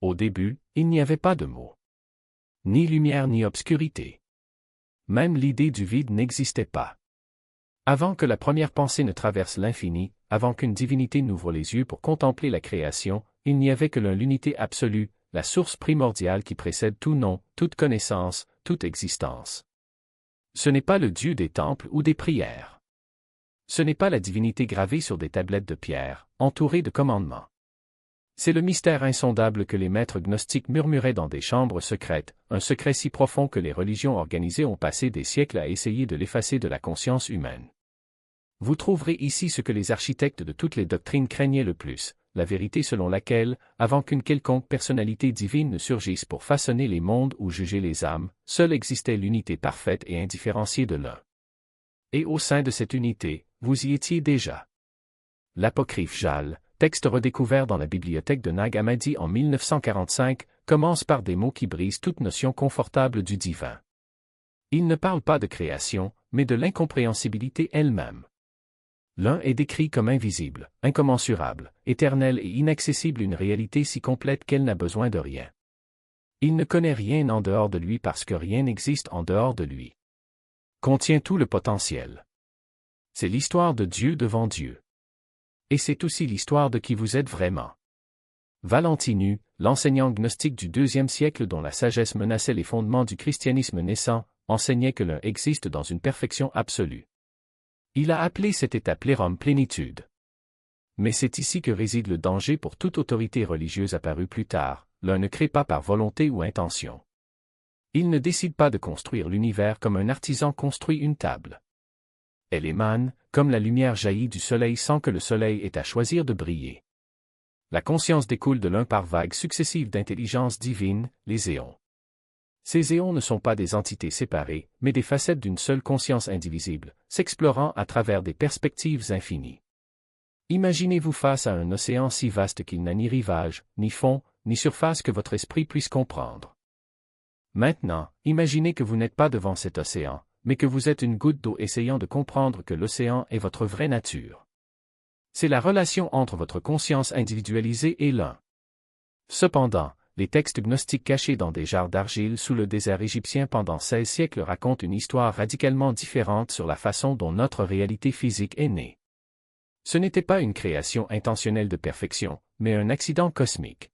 Au début, il n'y avait pas de mots. Ni lumière ni obscurité. Même l'idée du vide n'existait pas. Avant que la première pensée ne traverse l'infini, avant qu'une divinité n'ouvre les yeux pour contempler la création, il n'y avait que l'unité absolue, la source primordiale qui précède tout nom, toute connaissance, toute existence. Ce n'est pas le Dieu des temples ou des prières. Ce n'est pas la divinité gravée sur des tablettes de pierre, entourée de commandements. C'est le mystère insondable que les maîtres gnostiques murmuraient dans des chambres secrètes, un secret si profond que les religions organisées ont passé des siècles à essayer de l'effacer de la conscience humaine. Vous trouverez ici ce que les architectes de toutes les doctrines craignaient le plus, la vérité selon laquelle, avant qu'une quelconque personnalité divine ne surgisse pour façonner les mondes ou juger les âmes, seule existait l'unité parfaite et indifférenciée de l'un. Et au sein de cette unité, vous y étiez déjà. L'apocryphe Jal, texte redécouvert dans la bibliothèque de Nag Hammadi en 1945, commence par des mots qui brisent toute notion confortable du divin. Il ne parle pas de création, mais de l'incompréhensibilité elle-même. L'un est décrit comme invisible, incommensurable, éternel et inaccessible, une réalité si complète qu'elle n'a besoin de rien. Il ne connaît rien en dehors de lui parce que rien n'existe en dehors de lui. Contient tout le potentiel. C'est l'histoire de Dieu devant Dieu. Et c'est aussi l'histoire de qui vous êtes vraiment. Valentinu, l'enseignant gnostique du IIe siècle dont la sagesse menaçait les fondements du christianisme naissant, enseignait que l'un existe dans une perfection absolue. Il a appelé cet état plérum plénitude. Mais c'est ici que réside le danger pour toute autorité religieuse apparue plus tard, l'un ne crée pas par volonté ou intention. Il ne décide pas de construire l'univers comme un artisan construit une table. Elle émane, comme la lumière jaillit du soleil sans que le soleil ait à choisir de briller. La conscience découle de l'un par vagues successives d'intelligence divine, les éons. Ces éons ne sont pas des entités séparées, mais des facettes d'une seule conscience indivisible, s'explorant à travers des perspectives infinies. Imaginez-vous face à un océan si vaste qu'il n'a ni rivage, ni fond, ni surface que votre esprit puisse comprendre. Maintenant, imaginez que vous n'êtes pas devant cet océan, mais que vous êtes une goutte d'eau essayant de comprendre que l'océan est votre vraie nature. C'est la relation entre votre conscience individualisée et l'un. Cependant, les textes gnostiques cachés dans des jarres d'argile sous le désert égyptien pendant 16 siècles racontent une histoire radicalement différente sur la façon dont notre réalité physique est née. Ce n'était pas une création intentionnelle de perfection, mais un accident cosmique.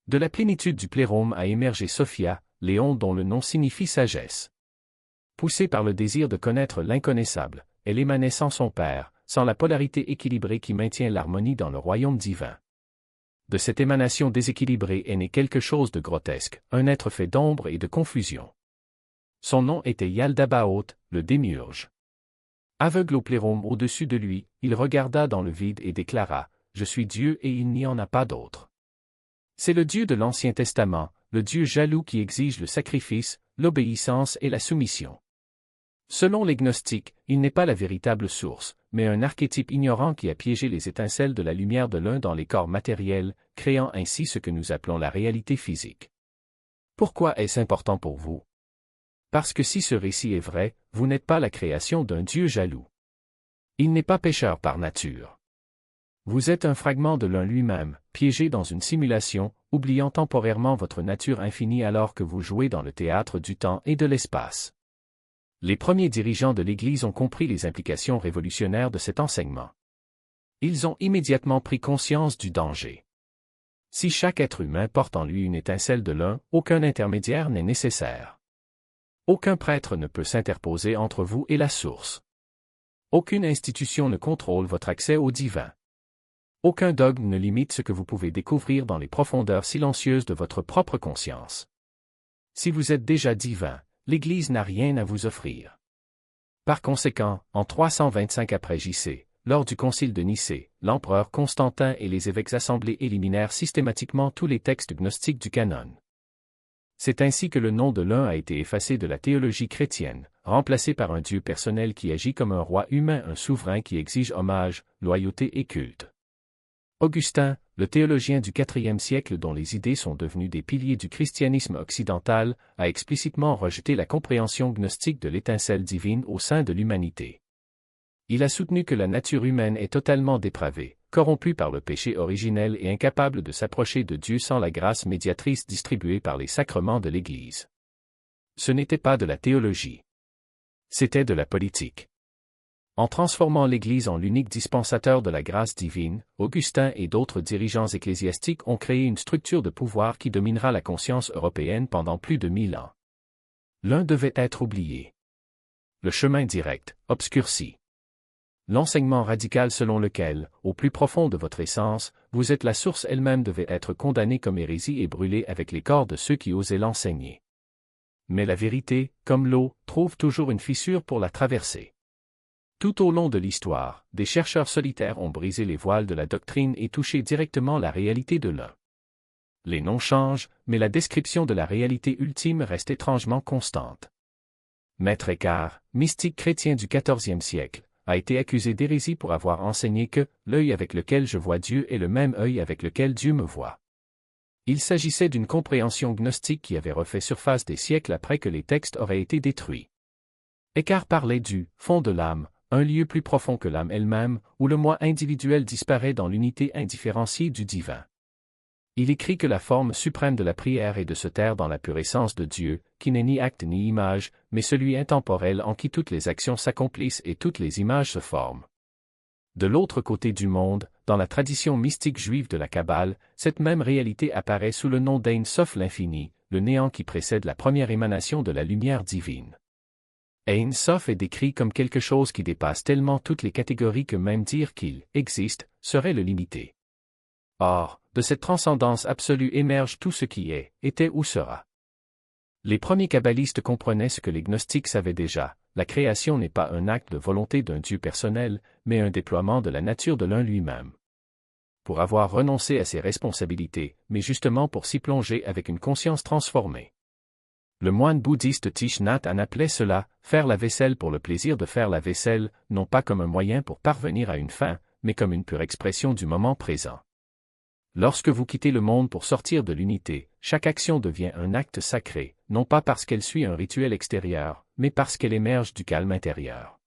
De la plénitude du plérome a émergé Sophia, Léon dont le nom signifie sagesse. Poussée par le désir de connaître l'inconnaissable, elle émanait sans son père, sans la polarité équilibrée qui maintient l'harmonie dans le royaume divin. De cette émanation déséquilibrée est né quelque chose de grotesque, un être fait d'ombre et de confusion. Son nom était Yaldabaoth, le démiurge. Aveugle au plérome au-dessus de lui, il regarda dans le vide et déclara « Je suis Dieu et il n'y en a pas d'autre ». C'est le Dieu de l'Ancien Testament, le Dieu jaloux qui exige le sacrifice, l'obéissance et la soumission. Selon les gnostiques, il n'est pas la véritable source, mais un archétype ignorant qui a piégé les étincelles de la lumière de l'un dans les corps matériels, créant ainsi ce que nous appelons la réalité physique. Pourquoi est-ce important pour vous? Parce que si ce récit est vrai, vous n'êtes pas la création d'un Dieu jaloux. Il n'est pas pécheur par nature. Vous êtes un fragment de l'un lui-même, piégé dans une simulation, oubliant temporairement votre nature infinie alors que vous jouez dans le théâtre du temps et de l'espace. Les premiers dirigeants de l'Église ont compris les implications révolutionnaires de cet enseignement. Ils ont immédiatement pris conscience du danger. Si chaque être humain porte en lui une étincelle de l'un, aucun intermédiaire n'est nécessaire. Aucun prêtre ne peut s'interposer entre vous et la source. Aucune institution ne contrôle votre accès au divin. Aucun dogme ne limite ce que vous pouvez découvrir dans les profondeurs silencieuses de votre propre conscience. Si vous êtes déjà divin, l'Église n'a rien à vous offrir. Par conséquent, en 325 après J.C., lors du concile de Nicée, l'empereur Constantin et les évêques assemblés éliminèrent systématiquement tous les textes gnostiques du canon. C'est ainsi que le nom de l'un a été effacé de la théologie chrétienne, remplacé par un Dieu personnel qui agit comme un roi humain, un souverain qui exige hommage, loyauté et culte. Augustin, le théologien du IVe siècle dont les idées sont devenues des piliers du christianisme occidental, a explicitement rejeté la compréhension gnostique de l'étincelle divine au sein de l'humanité. Il a soutenu que la nature humaine est totalement dépravée, corrompu par le péché originel et incapable de s'approcher de Dieu sans la grâce médiatrice distribuée par les sacrements de l'Église. Ce n'était pas de la théologie. C'était de la politique. En transformant l'Église en l'unique dispensateur de la grâce divine, Augustin et d'autres dirigeants ecclésiastiques ont créé une structure de pouvoir qui dominera la conscience européenne pendant plus de 1000 ans. L'un devait être oublié. Le chemin direct, obscurci. L'enseignement radical selon lequel, au plus profond de votre essence, vous êtes la source elle-même devait être condamné comme hérésie et brûlé avec les corps de ceux qui osaient l'enseigner. Mais la vérité, comme l'eau, trouve toujours une fissure pour la traverser. Tout au long de l'histoire, des chercheurs solitaires ont brisé les voiles de la doctrine et touché directement la réalité de l'un. Les noms changent, mais la description de la réalité ultime reste étrangement constante. Maître Eckhart, mystique chrétien du XIVe siècle, a été accusé d'hérésie pour avoir enseigné que « l'œil avec lequel je vois Dieu est le même œil avec lequel Dieu me voit ». Il s'agissait d'une compréhension gnostique qui avait refait surface des siècles après que les textes auraient été détruits. Eckhart parlait du « fond de l'âme », un lieu plus profond que l'âme elle-même, où le moi individuel disparaît dans l'unité indifférenciée du divin. Il écrit que la forme suprême de la prière est de se taire dans la pure essence de Dieu, qui n'est ni acte ni image, mais celui intemporel en qui toutes les actions s'accomplissent et toutes les images se forment. De l'autre côté du monde, dans la tradition mystique juive de la Kabbale, cette même réalité apparaît sous le nom d'Ein Sof l'infini, le néant qui précède la première émanation de la lumière divine. Ein Sof est décrit comme quelque chose qui dépasse tellement toutes les catégories que même dire qu'il existe serait le limiter. Or, de cette transcendance absolue émerge tout ce qui est, était ou sera. Les premiers kabbalistes comprenaient ce que les gnostiques savaient déjà, la création n'est pas un acte de volonté d'un Dieu personnel, mais un déploiement de la nature de l'un lui-même. Pour avoir renoncé à ses responsabilités, mais justement pour s'y plonger avec une conscience transformée. Le moine bouddhiste Thich Nhat Hanh appelait cela « faire la vaisselle pour le plaisir de faire la vaisselle », non pas comme un moyen pour parvenir à une fin, mais comme une pure expression du moment présent. Lorsque vous quittez le monde pour sortir de l'unité, chaque action devient un acte sacré, non pas parce qu'elle suit un rituel extérieur, mais parce qu'elle émerge du calme intérieur.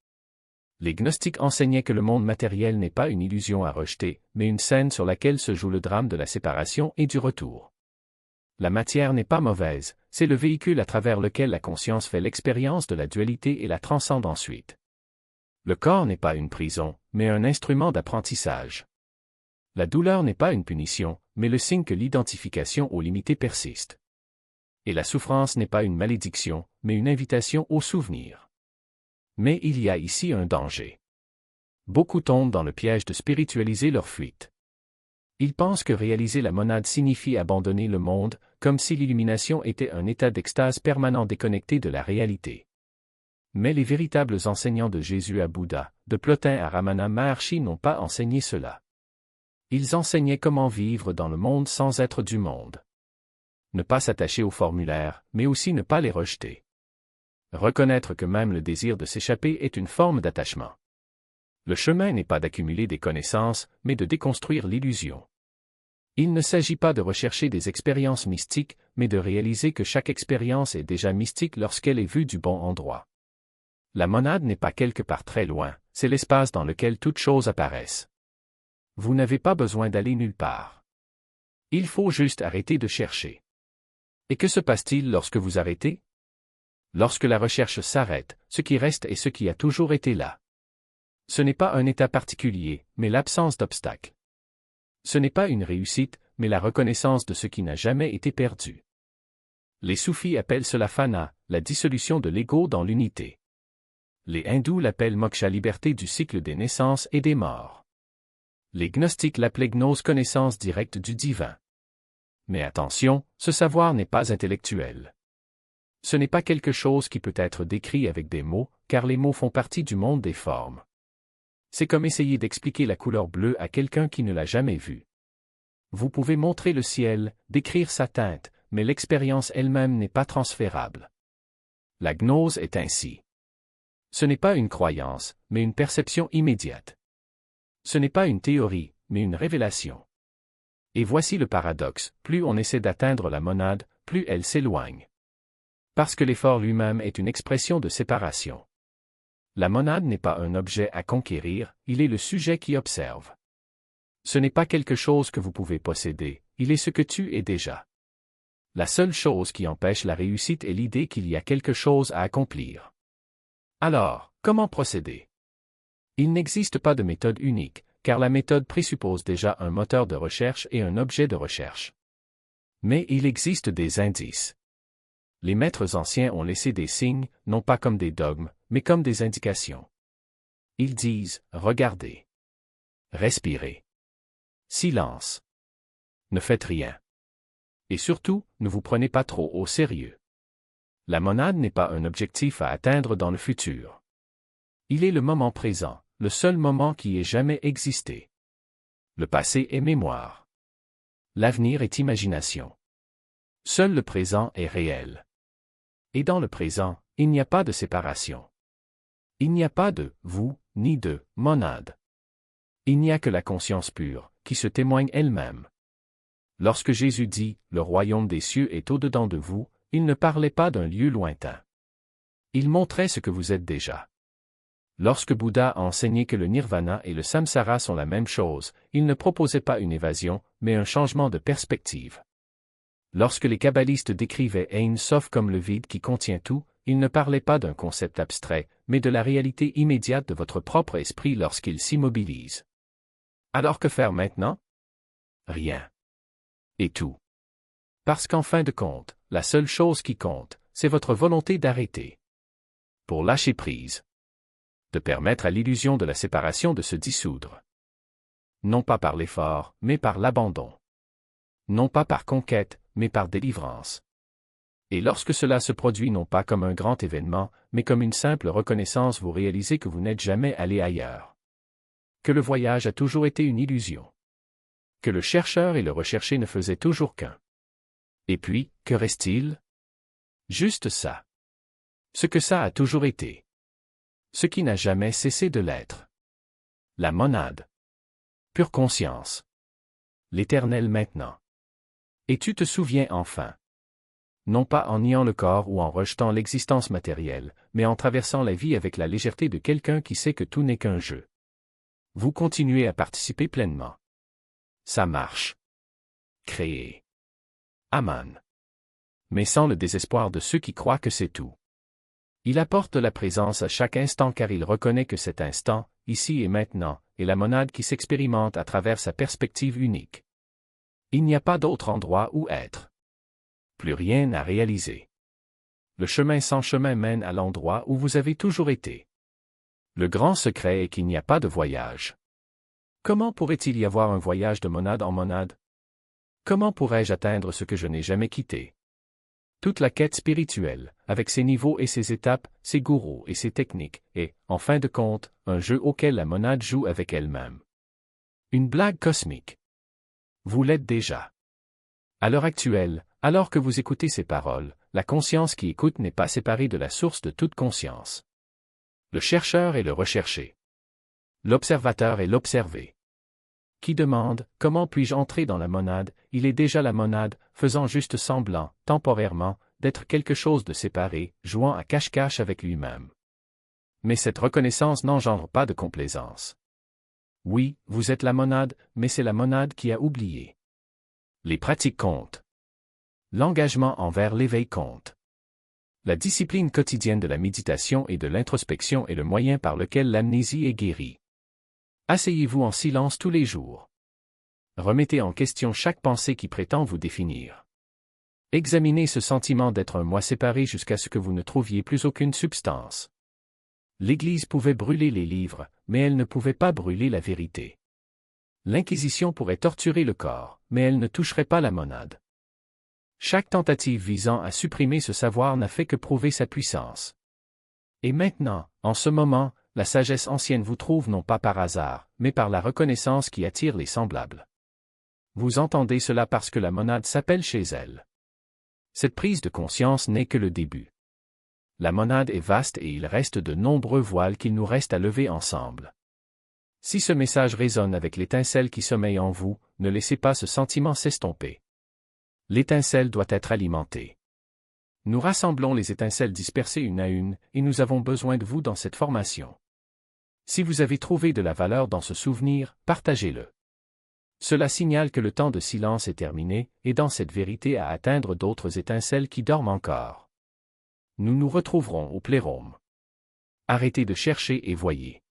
Les gnostiques enseignaient que le monde matériel n'est pas une illusion à rejeter, mais une scène sur laquelle se joue le drame de la séparation et du retour. La matière n'est pas mauvaise, c'est le véhicule à travers lequel la conscience fait l'expérience de la dualité et la transcende ensuite. Le corps n'est pas une prison, mais un instrument d'apprentissage. La douleur n'est pas une punition, mais le signe que l'identification aux limités persiste. Et la souffrance n'est pas une malédiction, mais une invitation au souvenir. Mais il y a ici un danger. Beaucoup tombent dans le piège de spiritualiser leur fuite. Ils pensent que réaliser la monade signifie abandonner le monde, comme si l'illumination était un état d'extase permanent déconnecté de la réalité. Mais les véritables enseignants de Jésus à Bouddha, de Plotin à Ramana Maharshi n'ont pas enseigné cela. Ils enseignaient comment vivre dans le monde sans être du monde. Ne pas s'attacher aux formulaires, mais aussi ne pas les rejeter. Reconnaître que même le désir de s'échapper est une forme d'attachement. Le chemin n'est pas d'accumuler des connaissances, mais de déconstruire l'illusion. Il ne s'agit pas de rechercher des expériences mystiques, mais de réaliser que chaque expérience est déjà mystique lorsqu'elle est vue du bon endroit. La monade n'est pas quelque part très loin, c'est l'espace dans lequel toutes choses apparaissent. Vous n'avez pas besoin d'aller nulle part. Il faut juste arrêter de chercher. Et que se passe-t-il lorsque vous arrêtez? Lorsque la recherche s'arrête, ce qui reste est ce qui a toujours été là. Ce n'est pas un état particulier, mais l'absence d'obstacle. Ce n'est pas une réussite, mais la reconnaissance de ce qui n'a jamais été perdu. Les soufis appellent cela fana, la dissolution de l'ego dans l'unité. Les hindous l'appellent moksha, liberté du cycle des naissances et des morts. Les gnostiques l'appelaient gnose, connaissance directe du divin. Mais attention, ce savoir n'est pas intellectuel. Ce n'est pas quelque chose qui peut être décrit avec des mots, car les mots font partie du monde des formes. C'est comme essayer d'expliquer la couleur bleue à quelqu'un qui ne l'a jamais vue. Vous pouvez montrer le ciel, décrire sa teinte, mais l'expérience elle-même n'est pas transférable. La gnose est ainsi. Ce n'est pas une croyance, mais une perception immédiate. Ce n'est pas une théorie, mais une révélation. Et voici le paradoxe, plus on essaie d'atteindre la monade, plus elle s'éloigne. Parce que l'effort lui-même est une expression de séparation. La monade n'est pas un objet à conquérir, il est le sujet qui observe. Ce n'est pas quelque chose que vous pouvez posséder, il est ce que tu es déjà. La seule chose qui empêche la réussite est l'idée qu'il y a quelque chose à accomplir. Alors, comment procéder? Il n'existe pas de méthode unique, car la méthode présuppose déjà un moteur de recherche et un objet de recherche. Mais il existe des indices. Les maîtres anciens ont laissé des signes, non pas comme des dogmes, mais comme des indications. Ils disent, regardez. Respirez. Silence. Ne faites rien. Et surtout, ne vous prenez pas trop au sérieux. La monade n'est pas un objectif à atteindre dans le futur. Il est le moment présent, le seul moment qui ait jamais existé. Le passé est mémoire. L'avenir est imagination. Seul le présent est réel. Et dans le présent, il n'y a pas de séparation. Il n'y a pas de « vous » ni de « monade ». Il n'y a que la conscience pure, qui se témoigne elle-même. Lorsque Jésus dit « le royaume des cieux est au-dedans de vous », il ne parlait pas d'un lieu lointain. Il montrait ce que vous êtes déjà. Lorsque Bouddha a enseigné que le nirvana et le samsara sont la même chose, il ne proposait pas une évasion, mais un changement de perspective. Lorsque les kabbalistes décrivaient Ein Sof comme le vide qui contient tout, ils ne parlaient pas d'un concept abstrait, mais de la réalité immédiate de votre propre esprit lorsqu'il s'immobilise. Alors que faire maintenant? Rien. Et tout. Parce qu'en fin de compte, la seule chose qui compte, c'est votre volonté d'arrêter. Pour lâcher prise. De permettre à l'illusion de la séparation de se dissoudre. Non pas par l'effort, mais par l'abandon. Non pas par conquête, mais par délivrance. Et lorsque cela se produit non pas comme un grand événement, mais comme une simple reconnaissance, vous réalisez que vous n'êtes jamais allé ailleurs. Que le voyage a toujours été une illusion. Que le chercheur et le recherché ne faisaient toujours qu'un. Et puis, que reste-t-il? Juste ça. Ce que ça a toujours été. Ce qui n'a jamais cessé de l'être. La monade. Pure conscience. L'éternel maintenant. Et tu te souviens enfin. Non pas en niant le corps ou en rejetant l'existence matérielle, mais en traversant la vie avec la légèreté de quelqu'un qui sait que tout n'est qu'un jeu. Vous continuez à participer pleinement. Ça marche. Créer. Aman. Mais sans le désespoir de ceux qui croient que c'est tout. Il apporte la présence à chaque instant car il reconnaît que cet instant, ici et maintenant, est la monade qui s'expérimente à travers sa perspective unique. Il n'y a pas d'autre endroit où être. Plus rien à réaliser. Le chemin sans chemin mène à l'endroit où vous avez toujours été. Le grand secret est qu'il n'y a pas de voyage. Comment pourrait-il y avoir un voyage de monade en monade? Comment pourrais-je atteindre ce que je n'ai jamais quitté? Toute la quête spirituelle, avec ses niveaux et ses étapes, ses gourous et ses techniques, est, en fin de compte, un jeu auquel la monade joue avec elle-même. Une blague cosmique. Vous l'êtes déjà. À l'heure actuelle, alors que vous écoutez ces paroles, la conscience qui écoute n'est pas séparée de la source de toute conscience. Le chercheur est le recherché. L'observateur est l'observé. Qui demande « Comment puis-je entrer dans la monade ?» Il est déjà la monade, faisant juste semblant, temporairement, d'être quelque chose de séparé, jouant à cache-cache avec lui-même. Mais cette reconnaissance n'engendre pas de complaisance. Oui, vous êtes la monade, mais c'est la monade qui a oublié. Les pratiques comptent. L'engagement envers l'éveil compte. La discipline quotidienne de la méditation et de l'introspection est le moyen par lequel l'amnésie est guérie. Asseyez-vous en silence tous les jours. Remettez en question chaque pensée qui prétend vous définir. Examinez ce sentiment d'être un moi séparé jusqu'à ce que vous ne trouviez plus aucune substance. L'Église pouvait brûler les livres, mais elle ne pouvait pas brûler la vérité. L'Inquisition pourrait torturer le corps, mais elle ne toucherait pas la monade. Chaque tentative visant à supprimer ce savoir n'a fait que prouver sa puissance. Et maintenant, en ce moment, la sagesse ancienne vous trouve non pas par hasard, mais par la reconnaissance qui attire les semblables. Vous entendez cela parce que la monade s'appelle chez elle. Cette prise de conscience n'est que le début. La monade est vaste et il reste de nombreux voiles qu'il nous reste à lever ensemble. Si ce message résonne avec l'étincelle qui sommeille en vous, ne laissez pas ce sentiment s'estomper. L'étincelle doit être alimentée. Nous rassemblons les étincelles dispersées une à une, et nous avons besoin de vous dans cette formation. Si vous avez trouvé de la valeur dans ce souvenir, partagez-le. Cela signale que le temps de silence est terminé, aidant cette vérité à atteindre d'autres étincelles qui dorment encore. Nous nous retrouverons au Plérôme. Arrêtez de chercher et voyez.